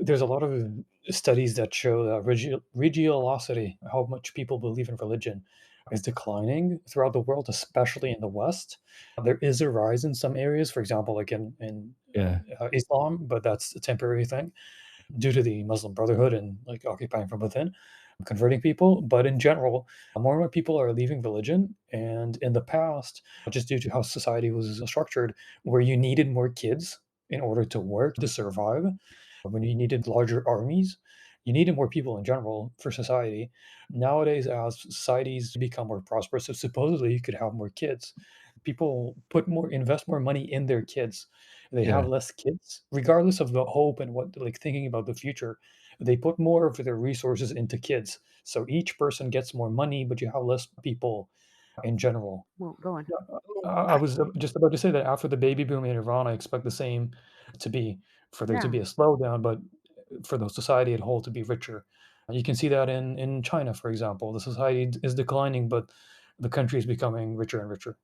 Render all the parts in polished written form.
there's a lot of studies that show that religiosity, how much people believe in religion, is declining throughout the world, especially in the West. There is a rise in some areas, for example, like Yeah. Islam, but that's a temporary thing due to the Muslim Brotherhood and like occupying from within, converting people. But in general, more and more people are leaving religion. And in the past, just due to how society was structured, where you needed more kids in order to work, to survive, when you needed larger armies, you needed more people in general for society. Nowadays, as societies become more prosperous, so supposedly you could have more kids. People invest more money in their kids. They have Yeah. less kids, regardless of the hope and what, like, thinking about the future. They put more of their resources into kids. So each person gets more money, but you have less people in general. Well, go on. Yeah, I was just about to say that after the baby boom in Iran, I expect the same to be for there to Yeah. be a slowdown, but for the society at whole to be richer. You can see that in China, for example. The society is declining, but the country is becoming richer and richer.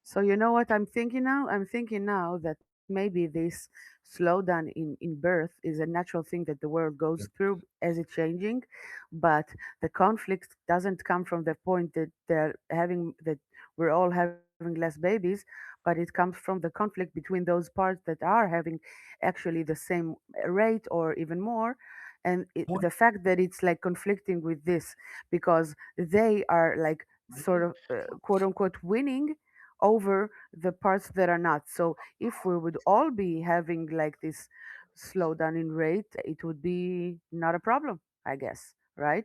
So you know what I'm thinking now? I'm thinking now that maybe this slowdown in birth is a natural thing that the world goes through as it's changing, but the conflict doesn't come from the point that we're all having less babies, but it comes from the conflict between those parts that are having actually the same rate or even more. And What? the fact that it's like conflicting with this because they are like sort of quote unquote winning over the parts that are not. So if we would all be having like this slowdown in rate, it would be not a problem, I guess, right?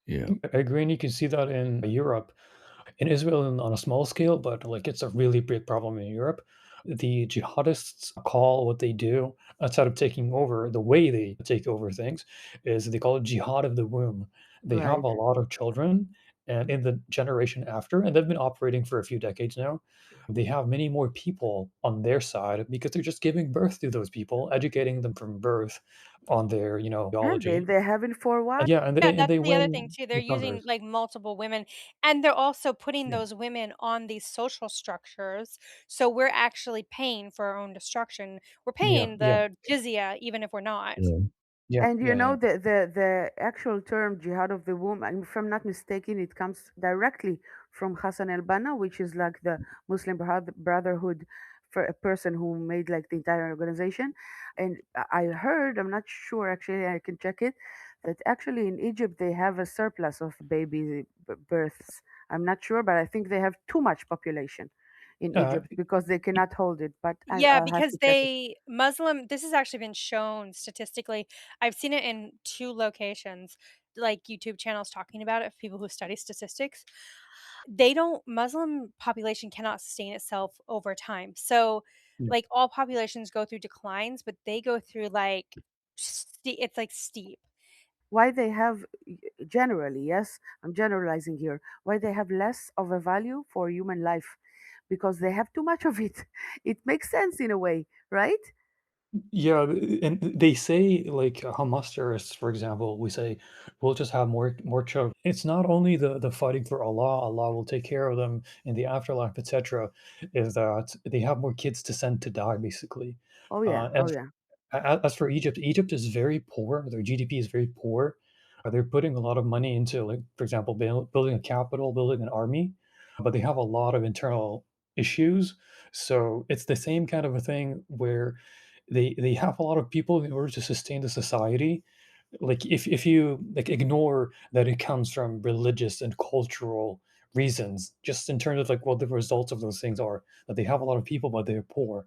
Yeah. I agree, and you can see that in Europe. In Israel, on a small scale, but like it's a really big problem in Europe. The jihadists call what they do, outside of taking over, the way they take over things, is they call it jihad of the womb. They have Right. a lot of children, and in the generation after, and they've been operating for a few decades now, they have many more people on their side because they're just giving birth to those people, educating them from birth on their, And biology. they're having for what? Yeah, and Yeah, they that's the other thing win too. They're in using, numbers. like, multiple women, and they're also putting Yeah, those women on these social structures, so we're actually paying for our own destruction. We're yeah, paying yeah, the jizya even if we're not. Yeah. yeah, And you yeah, know yeah. the actual term jihad of the womb, and if I'm not mistaken, it comes directly from Hassan al-Banna, which is like the Muslim Brotherhood for a person who made like the entire organization. And I heard, I'm not sure actually, I can check it, that actually in Egypt they have a surplus of baby births. I'm not sure, but I think they have too much population in Uh, Egypt because they cannot hold it. But Yeah, I'll have because to check it. this has actually been shown statistically. I've seen it in 2 locations, like YouTube channels talking about it, people who study statistics. They don't Muslim population cannot sustain itself over time. So, yeah. like, all populations go through declines, but they go through, like, it's, like, steep. Why they have generally, yes, I'm generalizing here, why they have less of a value for human life because they have too much of it. It makes sense in a way, right? Yeah, and they say, like, Hamas terrorists, for example, we say, "We'll just have more children." It's not only the fighting for Allah, Allah will take care of them in the afterlife, etc., is that they have more kids to send to die, basically. Oh yeah, oh As yeah. as for Egypt, Egypt is very poor, their GDP is very poor. They're putting a lot of money into, like, for example, building a capital, building an army, but they have a lot of internal issues. So it's the same kind of a thing where they have a lot of people in order to sustain the society. Like, if you, like, ignore that it comes from religious and cultural reasons, just in terms of, like, what the results of those things are, that they have a lot of people but they're poor.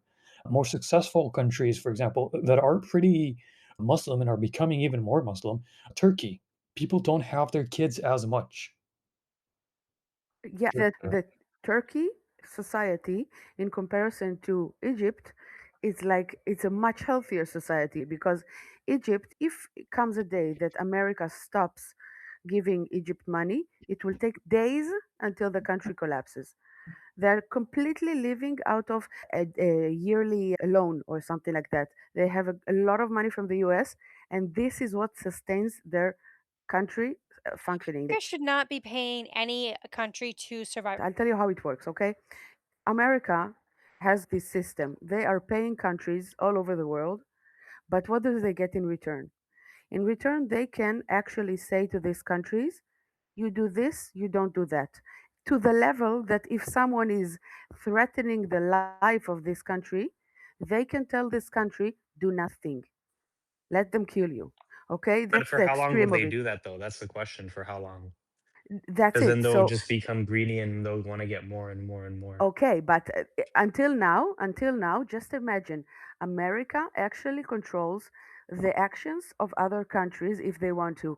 More successful countries, for example, that are pretty Muslim and are becoming even more Muslim, Turkey, people don't have their kids as much. Yeah, Yeah. the Turkey society in comparison to Egypt is like it's a much healthier society because Egypt, if it comes a day that America stops giving Egypt money, it will take days until the country collapses. They're completely living out of a yearly loan or something like that. They have a lot of money from the US, and this is what sustains their country functioning. You guys should not be paying any country to survive. I'll tell you how it works, okay? America has this system. They are paying countries all over the world, But what do they get in return? In return, they can actually say to these countries, you do this, you don't do that. To the level that if someone is threatening the life of this country, they can tell this country, do nothing, let them kill you. Okay, But that's for the how long will extreme of they it. do that though? That's the question. For how long? That's Because then it. they'll So just become greedy and they'll want to get more and more and more. okay, but until now, just imagine America actually controls the actions of other countries if they want to,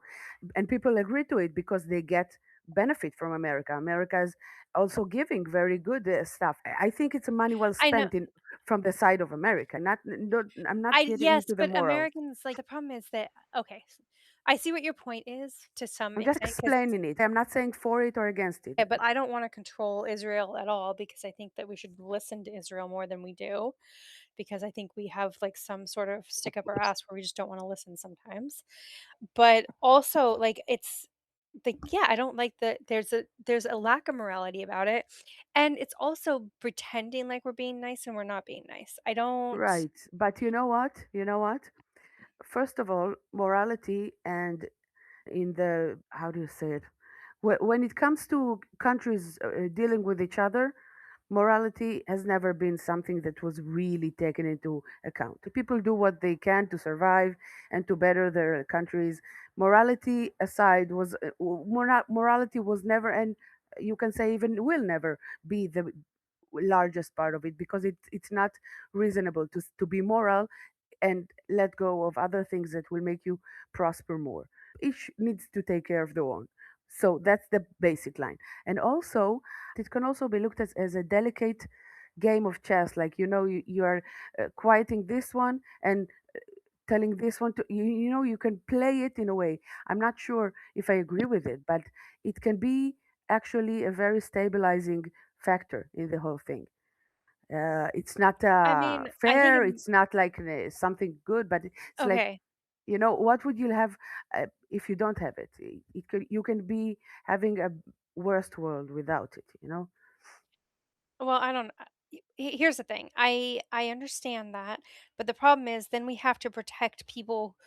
and people agree to it because they get benefit from America. America is also giving very good stuff. I think it's money well I know. spent in from the side of America. I'm not I getting yes, into the but moral. Americans like the problem is that okay, I see what your point is to some I'm just extent because explaining it. I'm not saying for it or against it. yeah, but I don't want to control Israel at all because I think that we should listen to Israel more than we do because I think we have like some sort of stick up our ass where we just don't want to listen sometimes. But also like it's like yeah, I don't like that there's a lack of morality about it. And it's also pretending like we're being nice and we're not being nice. I don't Right. But you know what? You know what? First of all, morality and in the how do you say it? When it comes to countries dealing with each other, morality has never been something that was really taken into account. People do what they can to survive and to better their countries. Morality aside, morality was never, and you can say even will never be the largest part of it because it's not reasonable to be moral and let go of other things that will make you prosper more. Each needs to take care of their own. So that's the basic line. And also, it can also be looked at as a delicate game of chess. Like, you are quieting this one and telling this one to, you can play it in a way. I'm not sure if I agree with it, but it can be actually a very stabilizing factor in the whole thing. It's not I mean, I think fair. It's not like something good, but it's like okay. what would you have if you don't have it? You can be having a worst world without it. Well, I don't here's the thing. I understand that, but the problem is then we have to protect people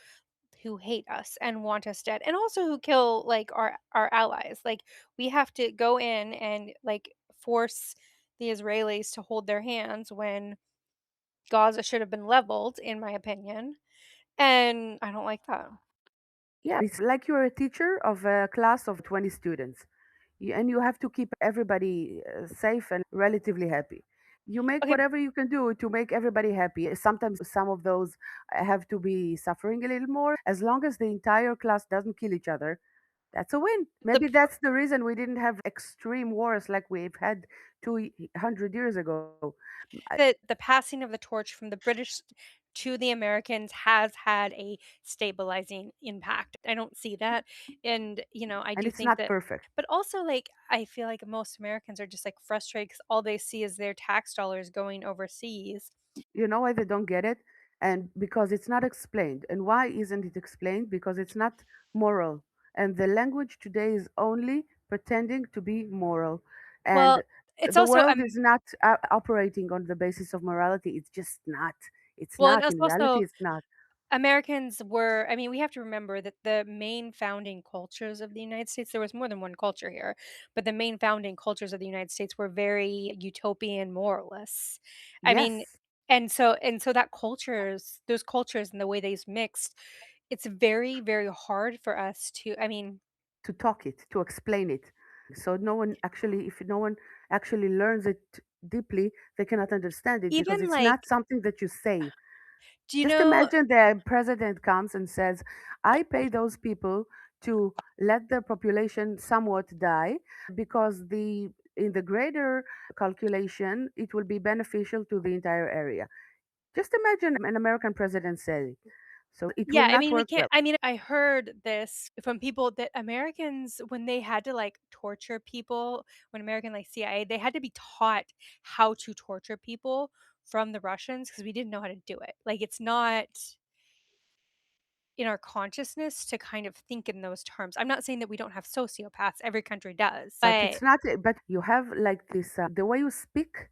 who hate us and want us dead and also who kill like our allies. Like we have to go in and like force the Israelis to hold their hands when Gaza should have been leveled in my opinion. And I don't like that. Yeah, it's like you're a teacher of a class of 20 students, and you have to keep everybody safe and relatively happy. You make Okay, whatever you can do to make everybody happy. Sometimes some of those have to be suffering a little more. As long as the entire class doesn't kill each other, that's a win. the Maybe that's the reason we didn't have extreme wars like we've had 200 years ago. the passing of the torch from the British to the Americans has had a stabilizing impact. I don't see that. And, I And do it's think not that perfect. but also like I feel like most Americans are just like frustrated because all they see is their tax dollars going overseas. You know why they don't get it? And because it's not explained. And why isn't it explained? Because it's not moral. And the language today is only pretending to be moral. Well, And it's the also world is not operating on the basis of morality. It's just not. It's well, and not. it's In reality, also it's not. Americans were I mean, we have to remember that the main founding cultures of the United States there was more than one culture here, but the main founding cultures of the United States were very utopian moralists. I mean, Yes. and so that cultures those cultures and the way they's mixed, it's very, very hard for us to I mean, To talk it, to explain it. So no one actually, if no one actually learns it deeply, they cannot understand it because even it's like not something that you say. do you Just know imagine the president comes and says, I pay those people to let their population somewhat die because in the greater calculation it will be beneficial to the entire area. Just imagine an American president saying. So it will yeah, I not mean, we work can't well. I mean, I heard this from people that Americans, when they had to, like, torture people, when American, like, CIA, they had to be taught how to torture people from the Russians because we didn't know how to do it. Like, it's not in our consciousness to kind of think in those terms. I'm not saying that we don't have sociopaths, every country does, But but it's not, but you have like this, the way you speak,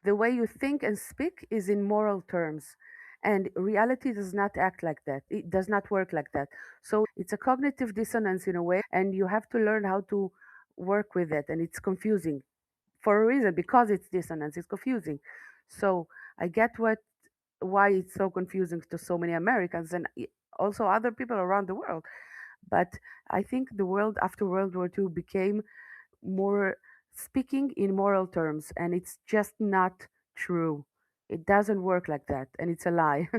the way you think and speak is in moral terms. And reality does not act like that. It does not work like that. So it's a cognitive dissonance in a way, and you have to learn how to work with it. And it's confusing for a reason, because it's dissonance, it's confusing. So I get why it's so confusing to so many Americans and also other people around the world. But I think the world after World War II became more speaking in moral terms, and it's just not true. It doesn't work like that, and it's a lie.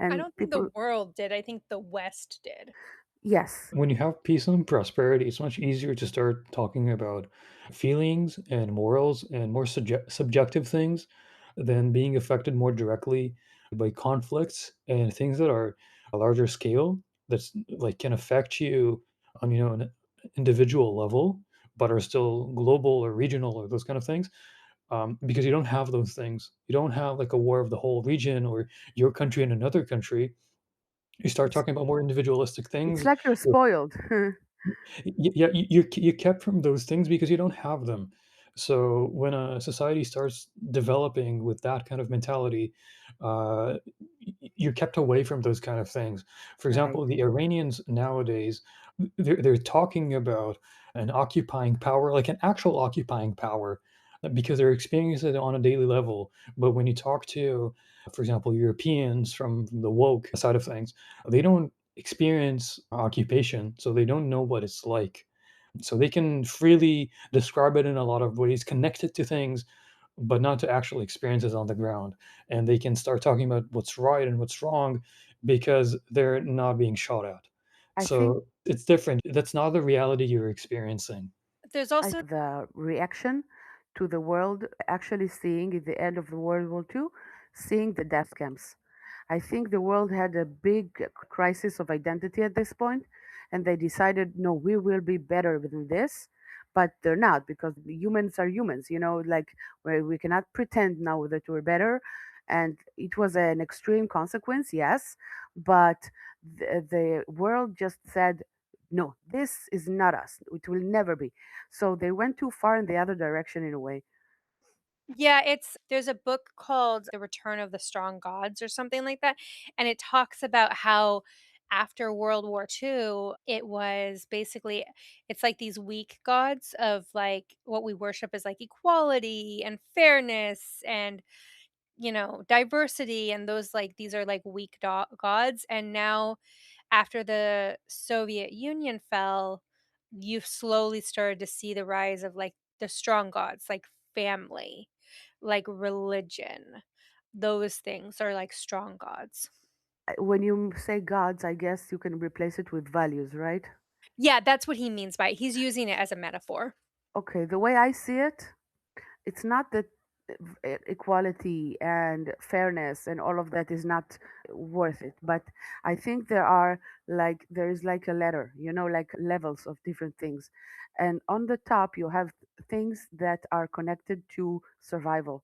I And don't think the people, world did, I think the West did. yes, When you have peace and prosperity, it's much easier to start talking about feelings and morals and more subjective things than being affected more directly by conflicts and things that are a larger scale that's like can affect you on an individual level, but are still global or regional or those kind of things. Because you don't have those things. You don't have like a war of the whole region or your country and another country. You start it's talking about more individualistic it's things. like you're spoiled. Yeah, you're kept from those things because you don't have them. So when a society starts developing with that kind of mentality, you're kept away from those kind of things. For Right. example, the Iranians nowadays, they're talking about an occupying power, like an actual occupying power, because they're experiencing it on a daily level. But when you talk to, for example, Europeans from the woke side of things, they don't experience occupation, so they don't know what it's like. So they can freely describe it in a lot of ways, connect it to things, but not to actual experiences on the ground. And they can start talking about what's right and what's wrong because they're not being shot at. I think So it's different. That's not the reality you're experiencing. There's also the reaction to the world actually seeing at the end of the World War II, seeing the death camps. I think the world had a big crisis of identity at this point, and they decided, no, we will be better than this. But they're not, because humans are humans, like where we cannot pretend now that we're better. And it was an extreme consequence, yes, but the world just said, no, this is not us. It will never be. So they went too far in the other direction in a way. yeah, it's there's a book called The Return of the Strong Gods or something like that, and it talks about how after World War II, it was basically it's like these weak gods of like what we worship is like equality and fairness and diversity and those like these are like weak gods. And now, after the Soviet Union fell, you've slowly started to see the rise of like the strong gods, like family, like religion. Those things are like strong gods. When you say gods, I guess you can replace it with values, right? Yeah, that's what he means by it. He's using it as a metaphor. Okay, the way I see it, it's not that equality and fairness and all of that is not worth it, but I think there is like a ladder, like levels of different things, and on the top you have things that are connected to survival,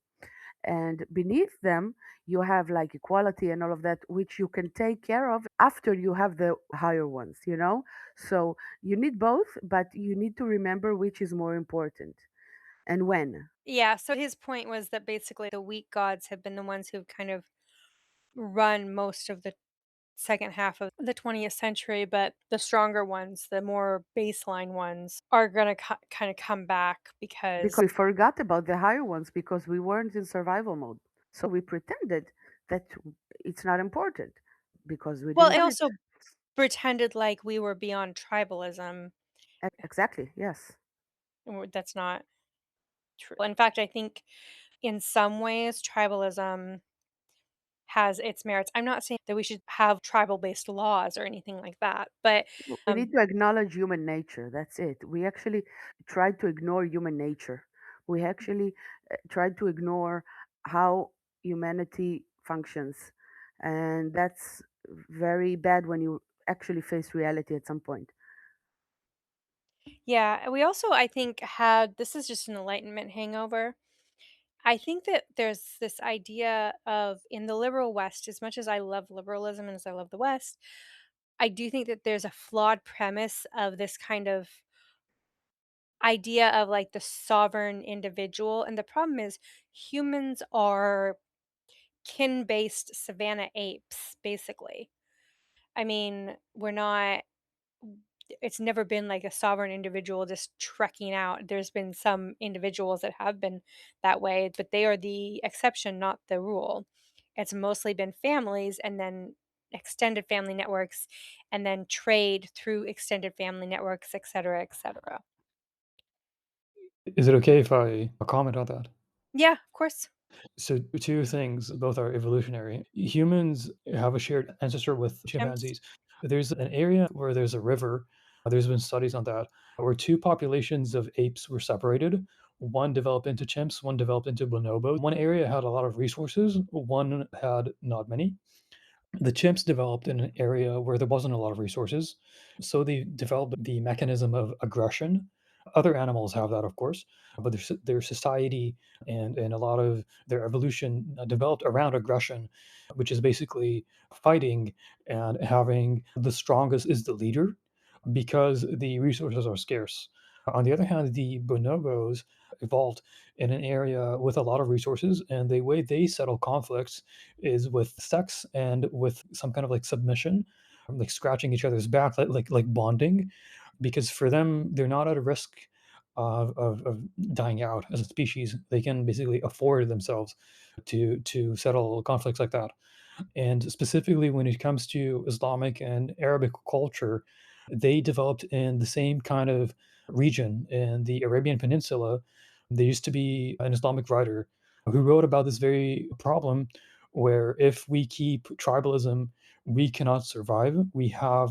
and beneath them you have like equality and all of that, which you can take care of after you have the higher ones. So you need both, but you need to remember which is more important and when. Yeah, so his point was that basically the weak gods have been the ones who've kind of run most of the second half of the 20th century, but the stronger ones, the more baseline ones, are going to kind of come back because, Because we forgot about the higher ones because we weren't in survival mode. So we pretended that it's not important because we well, didn't it want it. also pretended like we were beyond tribalism. Exactly, yes. That's not true. In fact, I think in some ways, tribalism has its merits. I'm not saying that we should have tribal based laws or anything like that, but We need to acknowledge human nature. That's it. We actually tried to ignore human nature. We actually tried to ignore how humanity functions. And that's very bad when you actually face reality at some point. yeah, we also, I think, had this is just an Enlightenment hangover. I think that there's this idea of in the liberal West, as much as I love liberalism and as I love the West, I do think that there's a flawed premise of this kind of idea of like the sovereign individual. And the problem is humans are kin-based savanna apes, basically. I mean, we're not it's never been like a sovereign individual just trekking out. There's been some individuals that have been that way, but they are the exception, not the rule. It's mostly been families and then extended family networks and then trade through extended family networks, et cetera, et cetera. Is it okay if I comment on that? Yeah, of course. So, two things, both are evolutionary. Humans have a shared ancestor with Chimps. chimpanzees. There's an area where there's a river. There's been studies on that where two populations of apes were separated. One developed into chimps, one developed into bonobos. One area had a lot of resources, one had not many. The chimps developed in an area where there wasn't a lot of resources, so they developed the mechanism of aggression. Other animals have that, of course, but their society and a lot of their evolution developed around aggression, which is basically fighting and having the strongest is the leader because the resources are scarce. On the other hand, the bonobos evolved in an area with a lot of resources, and the way they settle conflicts is with sex and with some kind of like submission, like scratching each other's back, like bonding, because for them they're not at a risk of dying out as a species. They can basically afford themselves to settle conflicts like that. And specifically when it comes to Islamic and Arabic culture, they developed in the same kind of region in the Arabian Peninsula. There used to be an Islamic writer who wrote about this very problem where if we keep tribalism, we cannot survive. We have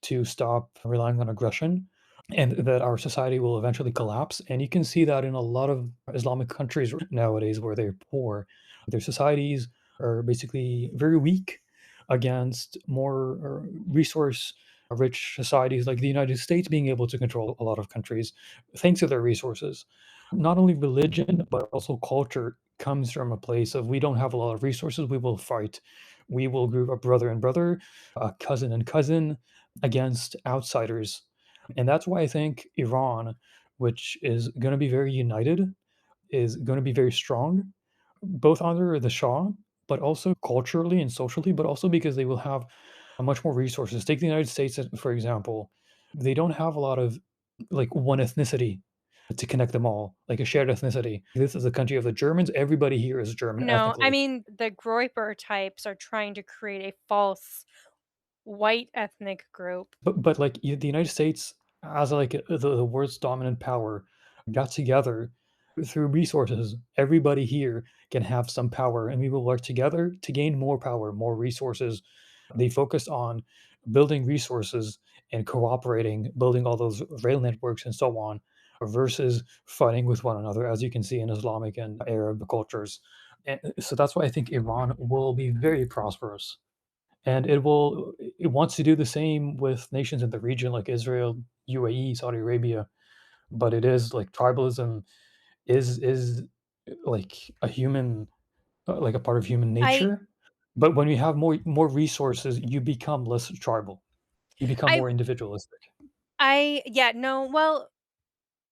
to stop relying on aggression and that our society will eventually collapse. And you can see that in a lot of Islamic countries nowadays where they're poor. Their societies are basically very weak against more resource rich societies like the United States being able to control a lot of countries thanks to their resources. Not only religion, but also culture comes from a place of we don't have a lot of resources, we will fight. We will group up brother and brother, cousin and cousin against outsiders. And that's why I think Iran, which is going to be very united, is going to be very strong, both under the Shah, but also culturally and socially, but also because they will have much more resources. Take the United States, for example. They don't have a lot of like one ethnicity to connect them all, like a shared ethnicity. This is a country of the Germans. Everybody here is German No, I ethnically. mean, the Groyper types are trying to create a false white ethnic group. But like the United States, as like the world's dominant power, got together through resources. Everybody here can have some power, and we will work together to gain more power, more resources. They focused on building resources and cooperating, building all those rail networks and so on, versus fighting with one another, as you can see in Islamic and Arab cultures. And so that's why I think Iran will be very prosperous, and it wants to do the same with nations in the region like Israel, UAE, Saudi Arabia, but it is like tribalism is like a human like a part of human I nature. But when you have more resources, you become less tribal. You become I more individualistic. I yeah, no, well,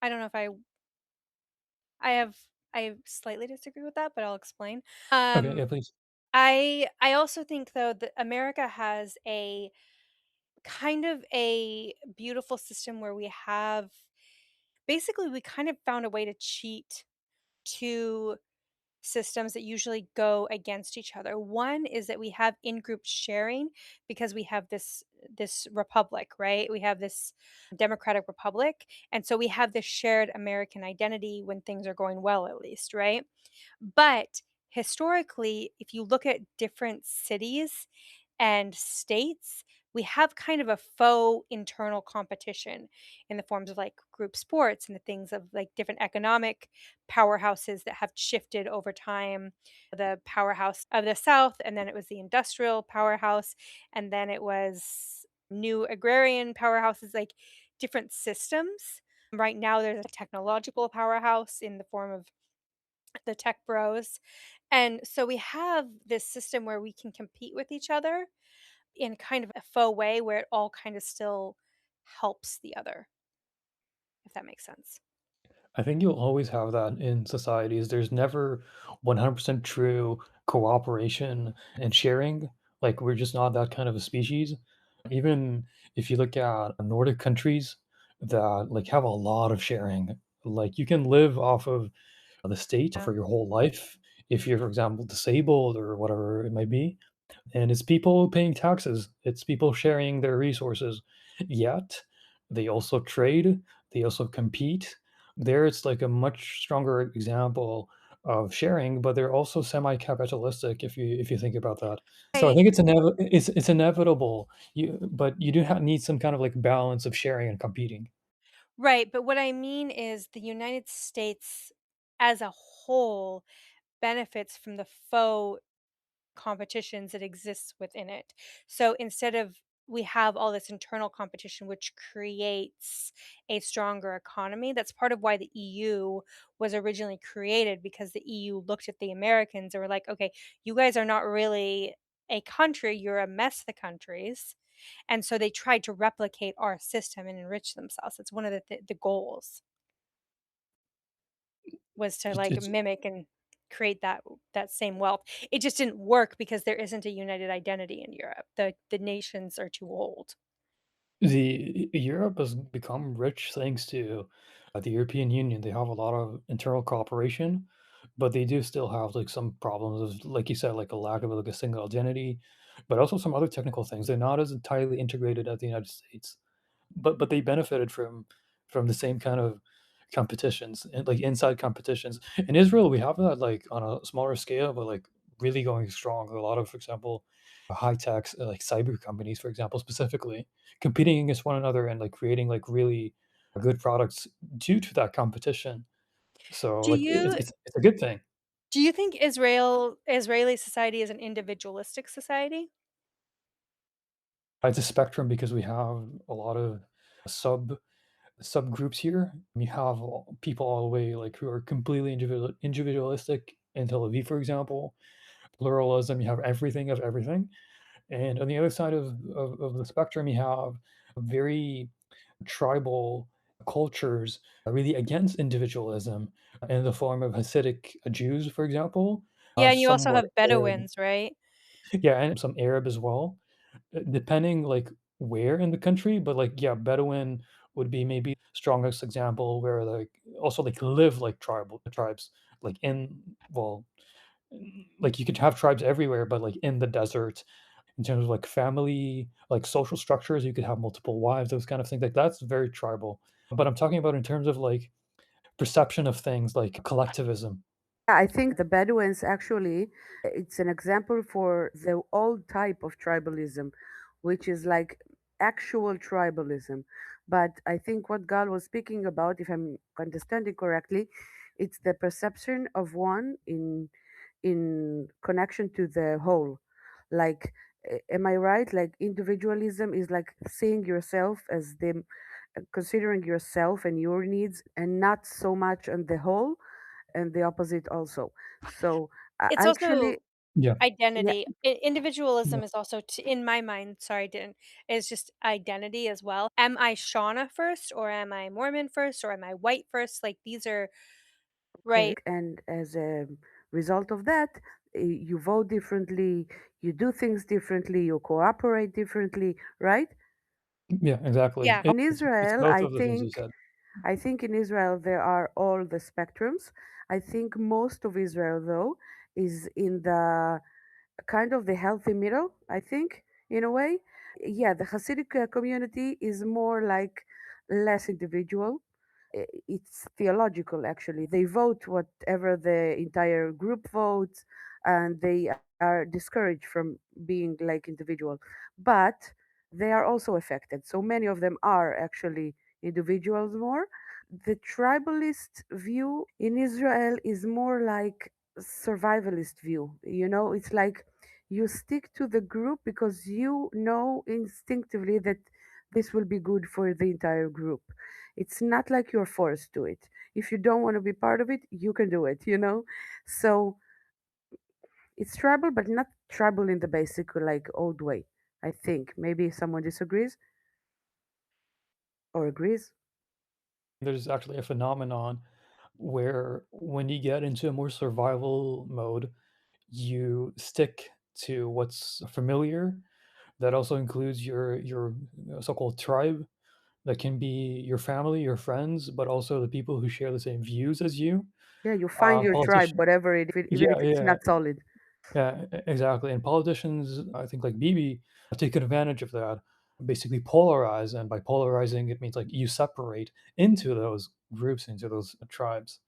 I don't know if I have I slightly disagree with that, but I'll explain. Okay, yeah, please. I also think though that America has a kind of a beautiful system where we have basically we kind of found a way to cheat to systems that usually go against each other. One is that we have in-group sharing because we have this republic, right? We have this democratic republic, and so we have this shared American identity when things are going well at least, right? But historically, if you look at different cities and states, we have kind of a faux internal competition in the forms of like group sports and the things of like different economic powerhouses that have shifted over time. The powerhouse of the South, and then it was the industrial powerhouse, and then it was new agrarian powerhouses, like different systems. Right now, there's a technological powerhouse in the form of the tech bros. And so we have this system where we can compete with each other in kind of a faux way where it all kind of still helps the other, if that makes sense. I think you'll always have that in societies. There's never 100% true cooperation and sharing. Like we're just not that kind of a species. Even if you look at Nordic countries that like have a lot of sharing, like you can live off of the state Yeah. for your whole life if you're, for example, disabled or whatever it might be. And it's people paying taxes, it's people sharing their resources. Yet they also trade, they also compete. There, it's like a much stronger example of sharing, but they're also semi-capitalistic if you think about that. So I Right. think it's inevitable. But you do need some kind of like balance of sharing and competing. Right, but what I mean is the United States as a whole benefits from the faux competitions that exists within it. So instead of we have all this internal competition which creates a stronger economy. That's part of why the EU was originally created because the EU looked at the Americans and were like, "Okay, you guys are not really a country, you're a mess of countries." And so they tried to replicate our system and enrich themselves. It's one of the goals was to like It's mimic and create that same wealth. It just didn't work because there isn't a united identity in Europe. The nations are too old. The Europe has become rich thanks to the European Union. They have a lot of internal cooperation, but they do still have like some problems of, like you said, like a lack of like a single identity, but also some other technical things. They're not as entirely integrated as the United States, but they benefited from the same kind of competitions and like inside competitions. In Israel, we have that like on a smaller scale, but like really going strong. A lot of, for example, high tech like cyber companies, for example, specifically competing against one another and like creating like really good products due to that competition. So Do like you it's a good thing. do you think Israeli society is an individualistic society? It's a spectrum because we have a lot of sub subgroups here. You have people all the way like who are completely individualistic in Tel Aviv, for example. Pluralism, you have everything of everything. And on the other side of the spectrum, you have very tribal cultures really against individualism in the form of Hasidic Jews, for example, Yeah, and you also somewhat have Arab, Bedouins, right? yeah, and some Arab as well, depending like where in the country. But like, yeah, Bedouin would be maybe strongest example where like also like live like tribal tribes like in well like you could have tribes everywhere, but like in the desert in terms of like family, like social structures, you could have multiple wives, those kind of things. Like that's very tribal. But I'm talking about in terms of like perception of things like collectivism. Yeah, I think the Bedouins actually, it's an example for the old type of tribalism, which is like actual tribalism. But I think what Gal was speaking about, if I'm understanding correctly, it's the perception of one in connection to the whole. Like, am I right? Like individualism is like seeing yourself as the considering yourself and your needs, and not so much on the whole and the opposite also. So It's actually, also Yeah. yeah, identity. Yeah. Individualism is also in my mind, sorry, didn't is just identity as well. Am I Shauna first or am I Mormon first or am I white first? Like these are right. okay. And as a result of that, you vote differently, you do things differently, you cooperate differently, right? Yeah, exactly. Yeah. In It's Israel, both of the things you said. I think in Israel there are all the spectrums. I think most of Israel though is in the kind of the healthy middle, I think, in a way. Yeah, the Hasidic community is more like less individual. It's theological, actually. They vote whatever the entire group votes, and they are discouraged from being like individual. But they are also affected. So many of them are actually individuals more. The tribalist view in Israel is more like survivalist view. You know, it's like you stick to the group because you know instinctively that this will be good for the entire group. It's not like you're forced to it. If you don't want to be part of it, you can do it, you know? So it's tribal, but not tribal in the basic, like old way, I think. Maybe someone disagrees or agrees. There's actually a phenomenon where when you get into a more survival mode, you stick to what's familiar. That also includes your so-called tribe. That can be your family, your friends, but also the people who share the same views as you. Yeah, you find your tribe, Politicians, whatever even yeah, if it's yeah, not solid. yeah, exactly. And politicians, I think, like Bibi, take advantage of that. Basically, polarize, and by polarizing, it means like you separate into those groups, into those tribes.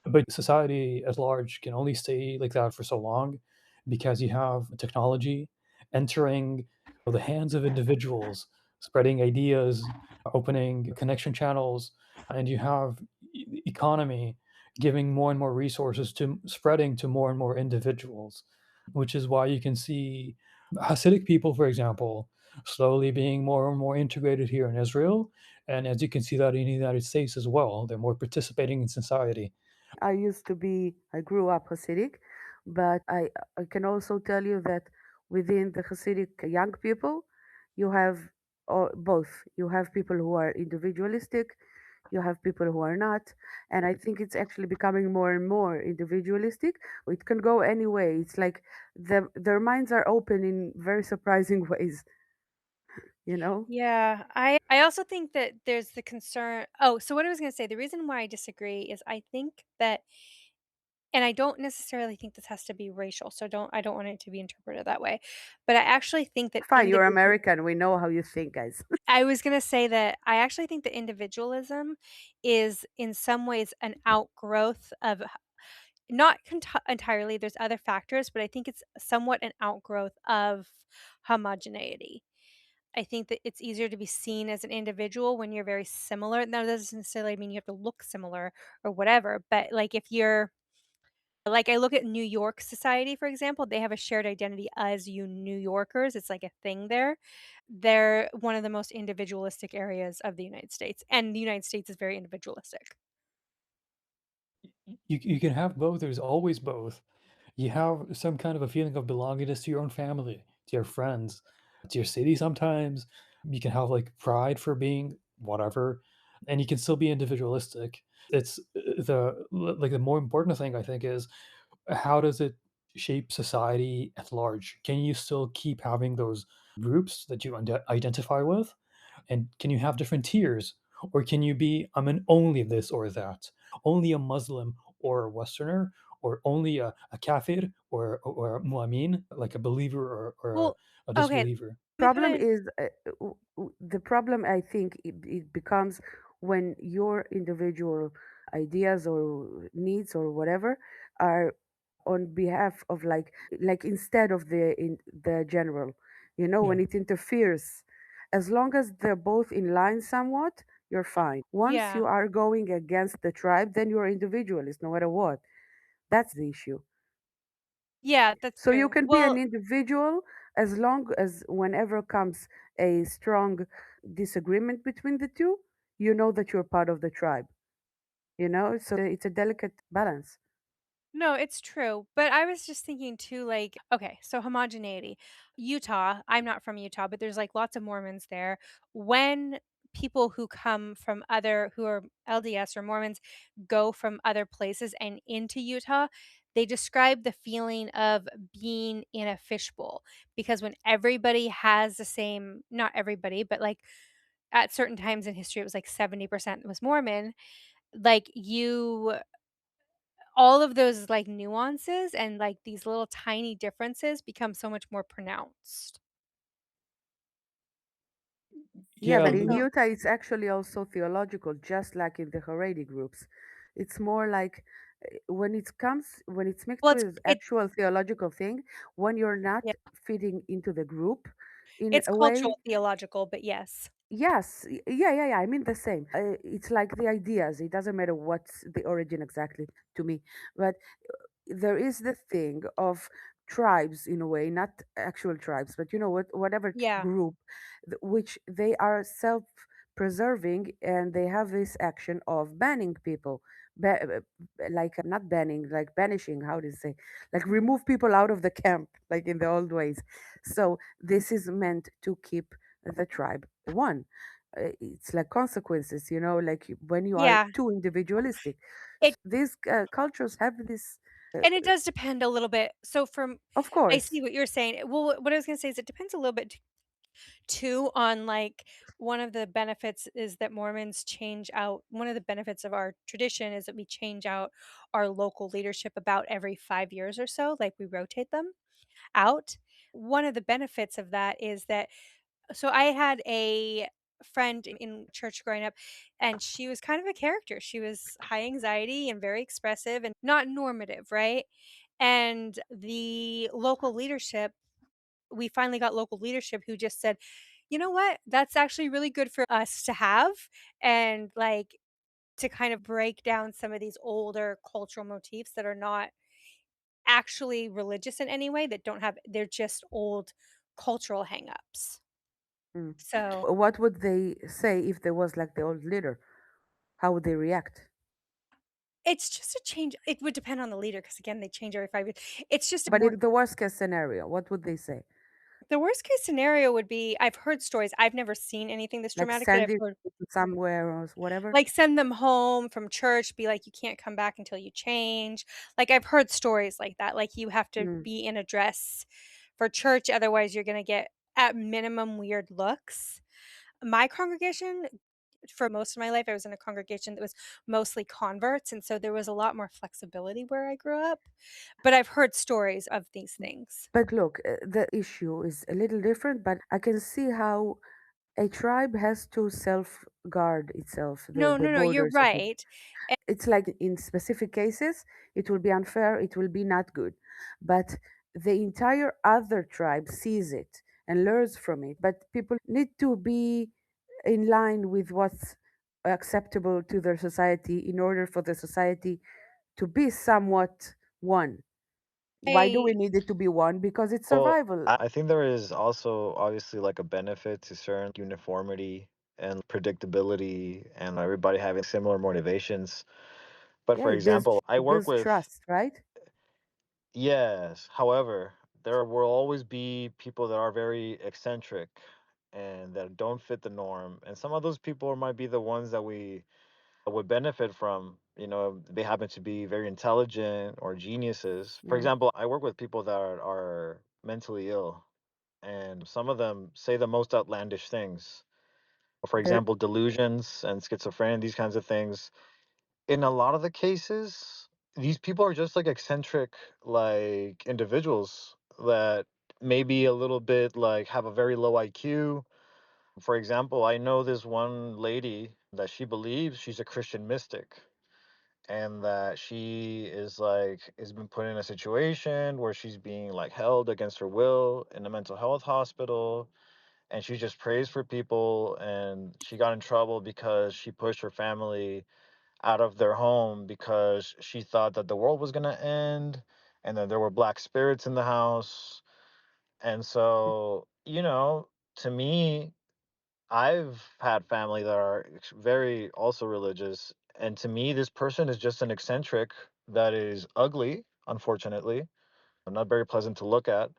But society at large can only stay like that for so long because you have technology entering the hands of individuals, spreading ideas, opening connection channels, and you have economy giving more and more resources to spreading to more and more individuals, which is why you can see Hasidic people, for example, slowly being more and more integrated here in Israel. And as you can see that in the United States as well, they're more participating in society. I grew up Hasidic, but I can also tell you that within the Hasidic young people, you have both. You have people who are individualistic, you have people who are not. And I think it's actually becoming more and more individualistic. It can go any way. It's like their minds are open in very surprising ways, you know? Yeah, I also think that there's the concern. Oh, so what I was gonna say, the reason why I disagree is I think that, and I don't necessarily think this has to be racial, so I don't want it to be interpreted that way, but I actually think that Fine, you're American. We know how you think, guys. I was gonna say that I actually think that individualism is in some ways an outgrowth of not entirely, there's other factors, but I think it's somewhat an outgrowth of homogeneity. I think that it's easier to be seen as an individual when you're very similar. Now, that doesn't necessarily mean you have to look similar or whatever, but like if you're like I look at New York society, for example, they have a shared identity as you New Yorkers. It's like a thing there. They're one of the most individualistic areas of the United States, and the United States is very individualistic. You can have both. There's always both. You have some kind of a feeling of belongingness to your own family, to your friends, to your city sometimes. You can have like pride for being whatever, and you can still be individualistic. It's like the more important thing I think is how does it shape society at large? Can you still keep having those groups that you identify with? And can you have different tiers? Or can you be, I'm an only this or that, only a Muslim or a Westerner, or only a kafir or a mu'min, like a believer or Well, a okay, let disbeliever? me put Problem it. is the problem, I think it becomes when your individual ideas or needs or whatever are on behalf of like instead of the general, Yeah. when it interferes. As long as they're both in line somewhat, you're fine. Once Yeah, you are going against the tribe, then you're individualist no matter what. That's the issue. yeah, that's So you true. can be an Well, individual as long as whenever comes a strong disagreement between the two, you know that you're part of the tribe. So it's a delicate balance. no, it's true, but I was just thinking too, like, okay, so homogeneity. Utah, I'm not from Utah, but there's like lots of Mormons there. When people who come from other, who are LDS or Mormons, go from other places and into Utah, they describe the feeling of being in a fishbowl because when everybody has the same, not everybody, but like at certain times in history, it was like 70% was Mormon, like you all of those, like, nuances and, like, these little tiny differences become so much more pronounced. Yeah, Yeah. but in So Utah, it's actually also theological, just like in the Haredi groups. It's more like when it's mixed well, with it's actual theological thing, when you're not yeah, fitting into the group in it's a way. cultural theological, but yes. Yes, yeah. I mean the same. It's like the ideas. It doesn't matter what's the origin exactly to me, but there is the thing of tribes in a way, not actual tribes, but whatever Yeah, group, which they are self-preserving, and they have this action of banning people, like not banning, like banishing. How do you say? Like remove people out of the camp, like in the old ways. So this is meant to keep the tribe one. It's like consequences, like when you are yeah. too individualistic. It These cultures have this. And it does depend a little bit. So from Of I course. see what you're saying. Well, what I was gonna say is it depends a little bit too on, like, one of the benefits is that Mormons change out one of the benefits of our tradition is that we change out our local leadership about every 5 years or so, like, we rotate them out. One of the benefits of that is that so I had a friend in church growing up, and she was kind of a character. She was high anxiety and very expressive and not normative, right? And the local leadership we finally got local leadership who just said, "You know what? That's actually really good for us to have," and, like, to kind of break down some of these older cultural motifs that are not actually religious in any way, that don't have they're just old cultural hangups. Mm. So, What would they say if there was like the old leader? How would they react? it's just a change it would depend on the leader because again, they change every 5 years. It's just But more in the worst case scenario, what would they say? the worst case scenario would be I've heard stories, I've never seen anything this Like dramatic, but send I've it heard somewhere or whatever? like, send them home from church, be like, "You can't come back until you change." Like, I've heard stories like that, like, you have to Mm. be in a dress for church, otherwise you're gonna get, at minimum, weird looks. My congregation, for most of my life, I was in a congregation that was mostly converts, and so there was a lot more flexibility where I grew up, but I've heard stories of these things. But look, the issue is a little different, but I can see how a tribe has to self guard itself, No, the no, no, you're borders of it. right. It's like in specific cases, it will be unfair, it will be not good. But the entire other tribe sees it and learns from it. But people need to be in line with what's acceptable to their society in order for the society to be somewhat one. Why do we I need it to be one? Because it's Well, survival. I think there is also obviously like a benefit to certain uniformity and predictability and everybody having similar motivations. But Yeah, for example, I it work builds with, trust, right? yes, however, there will always be people that are very eccentric and that don't fit the norm. And some of those people might be the ones that we would benefit from. They happen to be very intelligent or geniuses. For Yeah. example, I work with people that are mentally ill, and some of them say the most outlandish things. For They're example, delusions and schizophrenia, these kinds of things. In a lot of the cases, these people are just like eccentric, like individuals that maybe a little bit like have a very low IQ. For example, I know this one lady that she believes she's a Christian mystic and that she is like has been put in a situation where she's being like held against her will in a mental health hospital, and she just prays for people, and she got in trouble because she pushed her family out of their home because she thought that the world was going to end and that there were black spirits in the house. And so, to me, I've had family that are very also religious, and to me this person is just an eccentric that is ugly, unfortunately, not very pleasant to look at,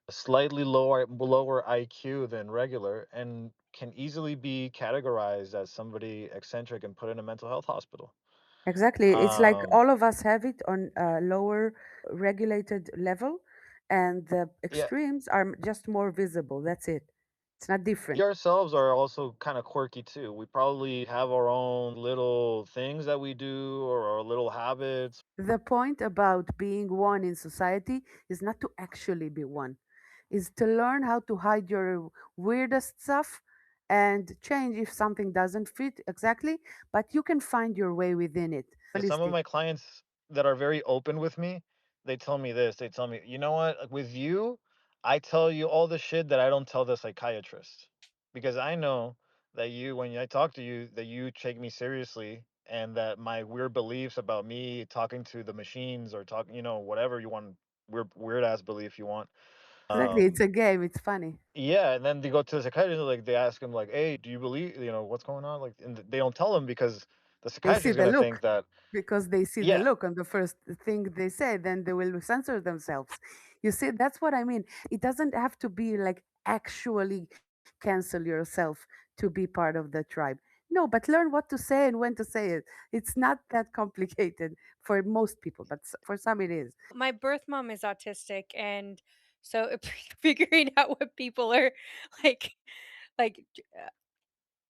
a slightly lower IQ than regular, and can easily be categorized as somebody eccentric and put in a mental health hospital. exactly. It's like Um, all of us have it on a lower regulated level, and the yeah, extremes are just more visible. That's it. It's not we different. ourselves are also kind of quirky too. We probably have our own little things that we do or our little habits. The point about being one in society is not to actually be one, is to learn how to hide your weirdest stuff and change if something doesn't fit exactly, but you can find your way within it. Some of Realistic. my clients that are very open with me, they tell me this. They tell me, you know what? Like, with you, I tell you all the shit that I don't tell the psychiatrist because I know that when I talk to you, that you take me seriously and that my weird beliefs about me talking to the machines or talking, whatever you want, weird ass belief you want. Exactly. It's Um, a game. It's funny. yeah, and then they go to the psychiatrist, like they ask him, like, "Hey, do you believe, what's going on?" Like, and they don't tell him because the They see psychiatrist is the gonna look. think that, Because they see the yeah, look on the first thing they say, then they will censor themselves. You see, that's what I mean. It doesn't have to be like actually cancel yourself to be part of the tribe. No, but learn what to say and when to say it. It's not that complicated for most people, but for some it is. My birth mom is autistic, and so figuring out what people are like like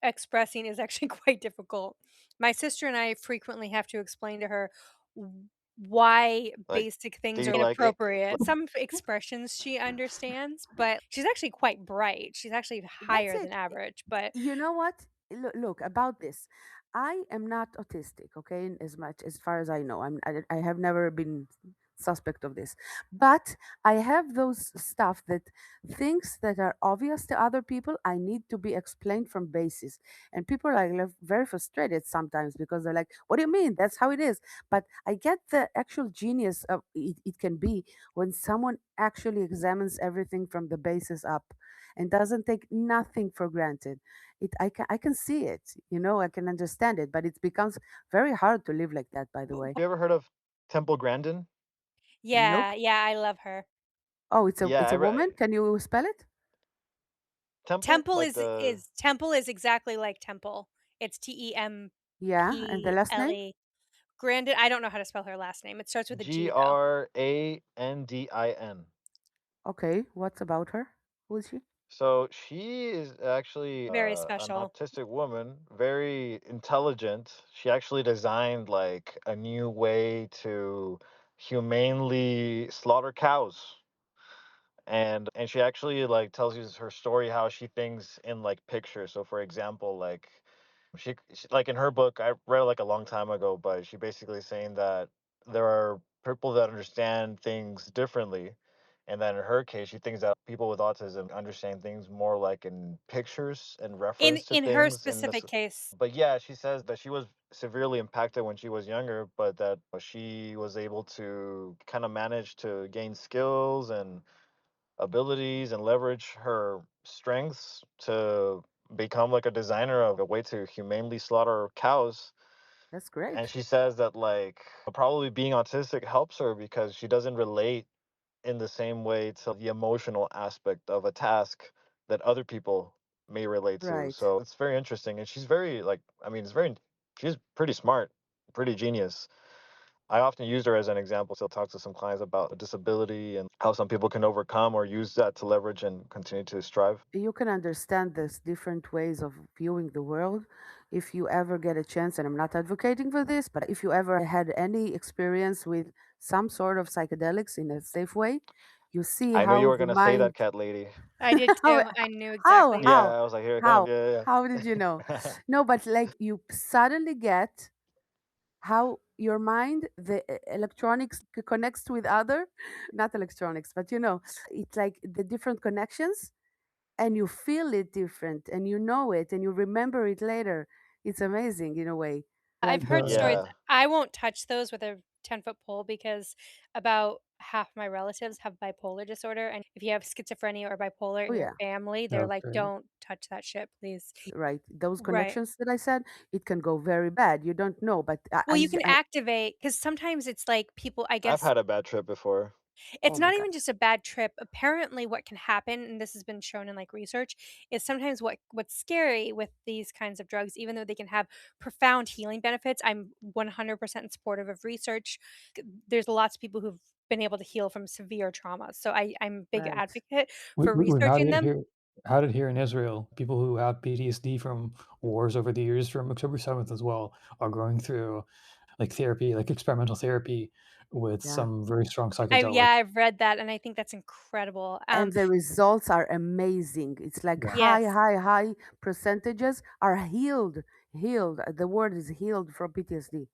expressing is actually quite difficult. My sister and I frequently have to explain to her why Like, basic do things you are like it? inappropriate. Some expressions she understands, but she's actually quite bright. She's actually That's higher than it. average, but You know what? Look, about this. I am not autistic, okay? As much as far as I know, I have never been suspect of this, but I have those stuff that things that are obvious to other people, I need to be explained from basis, and people are like very frustrated sometimes because they're like, "What do you mean? That's how it is." But I get the actual genius of it. It can be when someone actually examines everything from the basis up and doesn't take nothing for granted. I can see it, I can understand it, but it becomes very hard to live like that, by the way. You ever heard of Temple Grandin? yeah, Nope. yeah, I love her. Oh, it's a Yeah, it's a woman. Can you spell it? Temple, Temple like the is Temple is exactly like Temple. It's Yeah, and the last name? TEMPLE. Grandin, I don't know how to spell her last name. It starts with a G though. Grandin. Okay, what's about her? Who is she? So she is actually Very an special. autistic woman, very intelligent. She actually designed like a new way to humanely slaughter cows. And she actually like tells you her story how she thinks in like pictures. So for example, like she like in her book, I read it like a long time ago, but she basically saying that there are people that understand things differently. And then in her case, she thinks that people with autism understand things more like in pictures and reference to In her things. And specific case, but yeah, she says that she was severely impacted when she was younger, but that she was able to kind of manage to gain skills and abilities and leverage her strengths to become like a designer of a way to humanely slaughter cows. That's And great. she says that like probably being autistic helps her because she doesn't relate in the same way to the emotional aspect of a task that other people may relate to. Right. So it's very interesting. And she's very like, I mean, she's pretty smart, pretty genius. I often use her as an example to talk to some clients about disability and how some people can overcome or use that to leverage and continue to strive. You can understand this different ways of viewing the world if you ever get a chance, and I'm not advocating for this, but if you ever had any experience with some sort of psychedelics in a safe way, you see I knew you how were the gonna say that, mind. cat lady. I did how too. I knew how exactly. how Yeah, I was like, here it comes. how Yeah, how did you know? yeah. No, but like you suddenly get how your mind, the electronics connects with other, not electronics, but it's like the different connections, and you feel it different, and you know it, and you remember it later. It's amazing in a way. I've Like, heard stories. The Yeah. I won't touch those with a 10-foot pole because about half my relatives have bipolar disorder, and if you have schizophrenia or bipolar oh in your yeah, family, they're like, okay. "Don't touch that shit, please." right. Those Right. connections that I said, it can go very bad. You don't know, but Well, you can activate because sometimes it's like people, I I've guess had a bad trip before. oh it's my not god, even just a bad trip. Apparently, what can happen, and this has been shown in like research, is sometimes what's scary with these kinds of drugs, even though they can have profound healing benefits. I'm 100% supportive of research. There's lots of people who've been able to heal from severe traumas. So I'm a big right. advocate We for we've had researching it them. here in Israel. People who have PTSD from wars over the years from October 7th as well are going through, like, therapy, like experimental therapy with Yeah, some very strong Yeah, psychedelic. I've read that, and I think that's incredible. and the results are amazing. It's like Yeah. high, Yes. high, high percentages are healed. Healed. The word is healed from PTSD.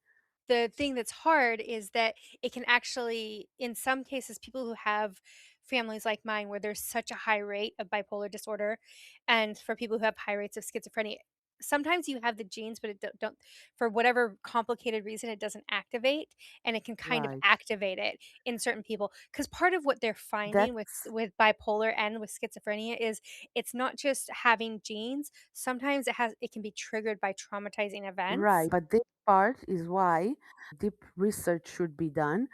The thing that's hard is that it can actually, in some cases, people who have families like mine where there's such a high rate of bipolar disorder, and for people who have high rates of schizophrenia, sometimes you have the genes, but it don't, for whatever complicated reason, it doesn't activate, and it can kind of Right. activate it in certain people. Because part of what they're finding That's with bipolar and with schizophrenia is it's not just having genes. Sometimes it can be triggered by traumatizing events. right. But this part is why deep research should be done,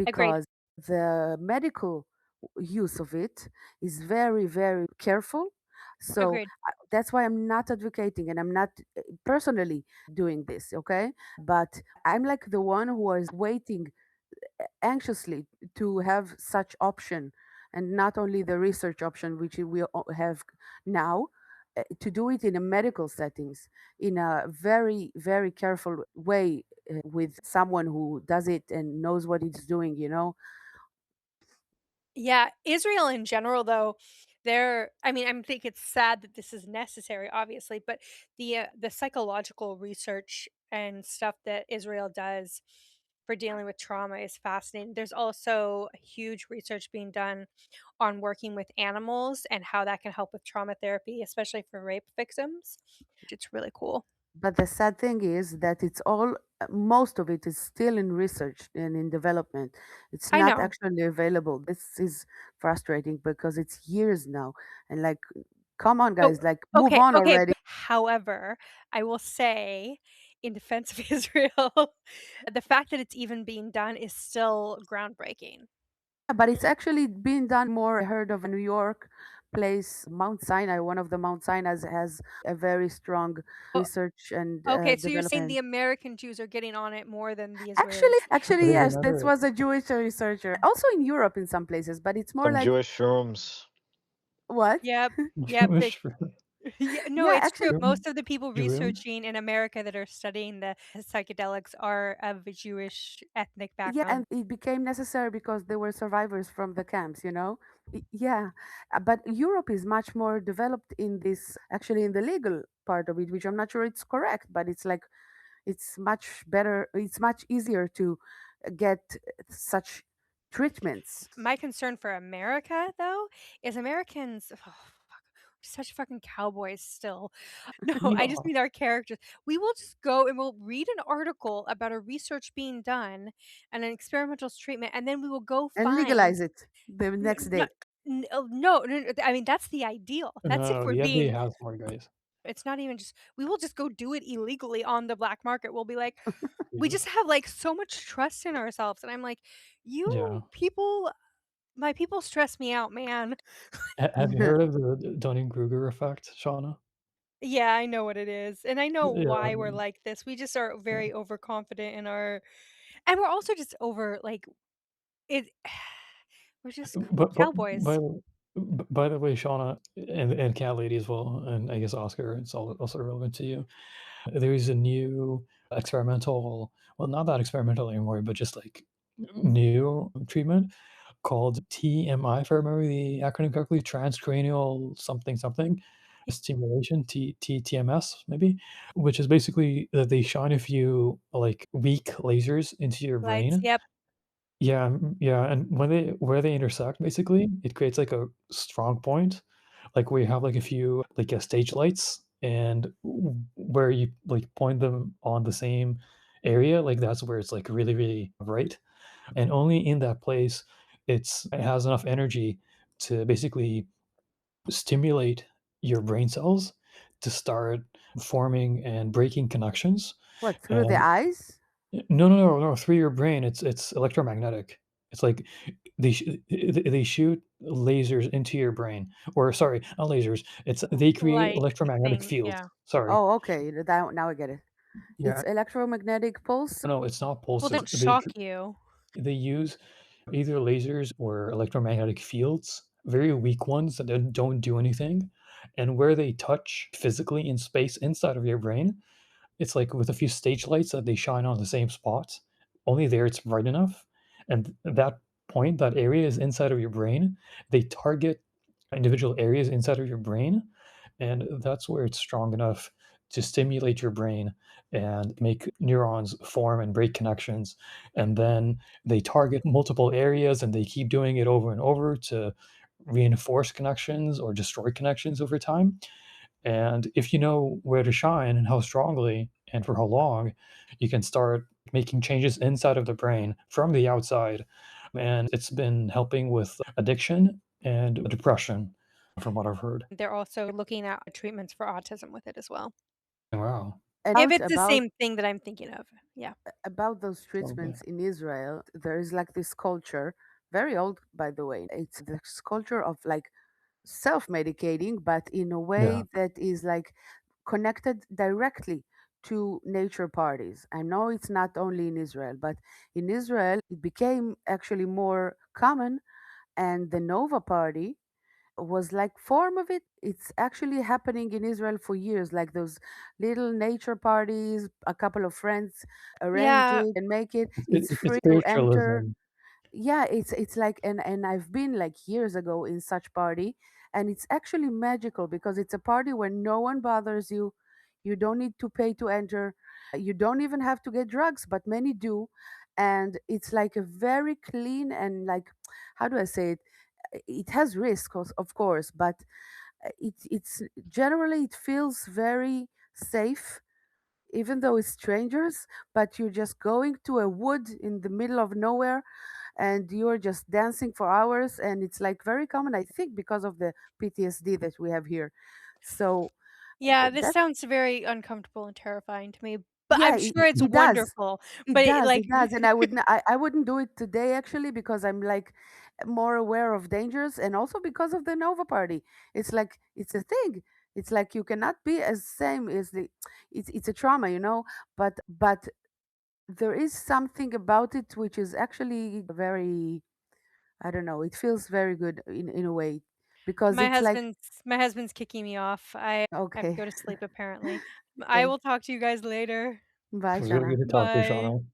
Agreed. because the medical use of it is very, very careful. So Agreed. That's why I'm not advocating and I'm not personally doing this, okay? But I'm like the one who is waiting anxiously to have such option, and not only the research option which we have now, to do it in a medical settings in a very very careful way, with someone who does it and knows what it's doing, you know. Yeah, Israel in general, though, I mean, I think it's sad that this is necessary, obviously, but the psychological research and stuff that Israel does for dealing with trauma is fascinating. There's also huge research being done on working with animals and how that can help with trauma therapy, especially for rape victims. It's really cool. But the sad thing is that it's all, most of it is still in research and in development. It's I not know. actually available. This is frustrating because it's years now. And like, come on, Oh, guys, like, move okay, on okay. already. However, I will say in defense of Israel, the fact that it's even being done is still groundbreaking. Yeah, but it's actually being done more. I heard of a New York place, Mount Sinai. One of the Mount Sinai's has a very strong Oh, research and okay, so you're saying the development. American Jews are getting on it more than the Actually, Israelis. actually, There's yes, this another was a Jewish researcher. Also in Europe in some places, but it's more Some like Jewish shrooms. what? Yep, yep, Jewish yeah, no, Yeah, it's true. actually, room, Most of the people room. researching in America that are studying the psychedelics are of a Jewish ethnic yeah, background. and it became necessary because there were survivors from the camps, you know? Yeah. But Europe is much more developed in this, actually, in the legal part of it, which I'm not sure it's correct, but it's like, it's much better, it's much easier to get such treatments. My concern for America, though, is Americans oh, fuck, we're such fucking cowboys still. No, I just Yeah, mean our characters. We will just go and we'll read an article about a research being done and an experimental treatment, and then we will go And find legalize it the n next no day. no, I mean, that's the ideal. That's if no, we're the FDA being has more guys. it's not even just we will just go do it illegally on the black market. We'll be like we Yeah, just have, like, so much trust in ourselves, and I'm like, yeah. "You people my people stress me out, man." Have you heard of the Dunning-Kruger effect, Shauna? Yeah, I know what it is, and I know Yeah, why we're like this. We just are very overconfident in our and we're also just over, like, it we're just but cowboys. by the way, Shauna, and Cat Lady as well, and I guess Oscar, it's also relevant to you. There's a new experimental, well, not that experimental anymore, but just like new treatment called TMI, if I remember the acronym correctly, transcranial something something stimulation, TMS maybe, which is basically that they shine a few like weak lasers into your Lights, brain. yep. Yeah, yeah, and when they where they intersect, basically, it creates like a strong point, like where you have like a few like stage lights, and where you like point them on the same area, like that's where it's like really really bright, and only in that place it has enough energy to basically stimulate your brain cells to start forming and breaking connections. What, through the And eyes? no, through your brain, it's electromagnetic. It's like they shoot lasers into your brain, or sorry, not lasers. It's they create Like electromagnetic things, fields. yeah. Sorry. Oh, okay. Now I get it. It's Yeah. electromagnetic pulse. No, it's not Well, they pulses. don't shock you. They use either lasers or electromagnetic fields, very weak ones that don't do anything, and where they touch physically in space inside of your brain, it's like with a few stage lights that they shine on the same spot. Only there it's bright enough, and that point, that area is inside of your brain. They target individual areas inside of your brain, and that's where it's strong enough to stimulate your brain and make neurons form and break connections. And then they target multiple areas and they keep doing it over and over to reinforce connections or destroy connections over time. And if you know where to shine and how strongly and for how long, you can start making changes inside of the brain from the outside. And it's been helping with addiction and depression, from what I've heard. They're also looking at treatments for autism with it as well. Wow. If And it's the same thing that I'm thinking of, yeah. about those Okay. treatments in Israel, there is like this culture, very old by the way. It's this culture of like self-medicating, but in a Yeah. way that is like connected directly to nature parties. I know it's not only in Israel, but in Israel it became actually more common, and the Nova Party was like form of it. It's actually happening in Israel for years, like those little nature parties. A couple of friends arrange Yeah. it and make it. It's It's free to enter. spiritualism. Yeah, it's like, and I've been like years ago in such party, and it's actually magical because it's a party where no one bothers you. You don't need to pay to enter. You don't even have to get drugs, but many do. And it's like a very clean and like, how do I say it? It has risks, of course, but it's generally it feels very safe, even though it's strangers. But you're just going to a wood in the middle of nowhere, and you're just dancing for hours, and it's like very common, I think, because of the PTSD that we have here. So Yeah, this that, sounds very uncomfortable and terrifying to me, but yeah, I'm sure it's it does. wonderful, It but does, like it does, and I wouldn't do it today actually because I'm like more aware of dangers, and also because of the Nova Party. It's like it's a thing. It's like you cannot be as same as the. It's a trauma, but there is something about it which is actually very, I don't know. It feels very good in a way because my it's like, husband's my husband's kicking me off. I have to okay, go to sleep apparently. I okay, will talk to you guys later. bye, It was really Shana. good to talk to you, Bye. Shauna.